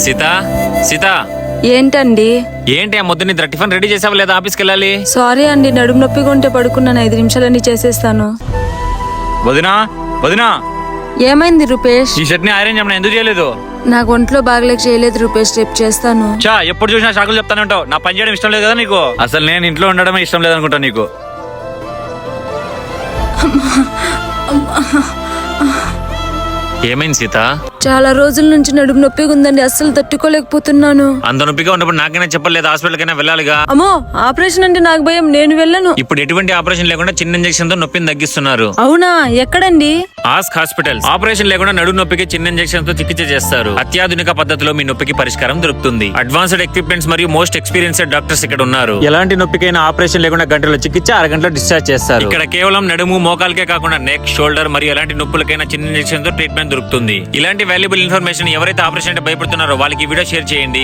సీత సీత ఏంటండి? ఏంటి ఆ ముద్దు నిద్ర టిఫిన్ రెడీ చేసావా లేదా ఆఫీస్కి వెళ్ళాలి? సారీ అండి, నడుము నొప్పిగా ఉంటే పడుకున్నాను. 5 నిమిషాలన్నీ చేసేస్తాను. వదినా వదినా, ఏమైంది రూపేష్? ఈ షర్ట్ని ఐరన్ చేయమని ఎందుకు చేయలేదు? నాకు ఒంట్లో బాగలేక చేయలేదు రూపేష్, రేపు చేస్తాను. చా ఎప్పుడు చూసినా షాకులు చెప్తానే ఉంటావు. నా పని చేయడం ఇష్టం లేదు కదా నీకు? అసలు నేను ఇంట్లో ఉండడమే ఇష్టం లేదనుకుంటా నీకు. ఏమైంది సీత? చాలా రోజుల నుంచి నడుము నొప్పిగా ఉందండి, అస్సలు తట్టుకోలేకపోతున్నాను. అంత నొప్పిగా ఉన్నప్పుడు నాకైనా చెప్పలేదు, హాస్పిటల్కైనా వెళ్ళాలిగా. అమ్మో, ఆపరేషన్ అంటే నాకు భయం, నేను వెళ్ళను. ఇప్పుడు ఎటువంటి ఆపరేషన్ లేకుండా చిన్న ఇంజెక్షన్ తో నొప్పిని తగ్గిస్తున్నారు. అవునా? ఎక్కడండి? Ask hospitals. ఆపరేషన్ లేకుండా నడుము నొప్పికి చిన్న ఇంజెక్షన్ తో చికిత్స చేస్తారు. అత్యాధునిక పద్ధతిలో మీ నొప్పికి పరిష్కారం దొరుకుతుంది. అడ్వాన్స్డ్ ఎక్విప్మెంట్స్ మరియు మోస్ట్ ఎక్స్పీరియన్స్డ్ డాక్టర్స్ ఇక్కడ ఉన్నారు. ఎలాంటి నొప్పికైనా ఆపరేషన్ లేకుండా గంటలో చికిత్స, అరగంటలో డిశ్చార్జ్ చేస్తారు. ఇక్కడ కేవలం నడుము మోకాలకే కాకుండా నెక్, షోల్డర్ మరియు ఎలాంటి నొప్పులకైనా చిన్న ఇంజెక్షన్ తో ట్రీట్మెంట్ దొరుకుతుంది. ఇలాంటి వాల్యుబుల్ ఇన్ఫర్మేషన్ ఎవరైతే ఆపరేషన్ అంటే భయపడుతున్నారో వాళ్ళకి వీడియో షేర్ చేయండి.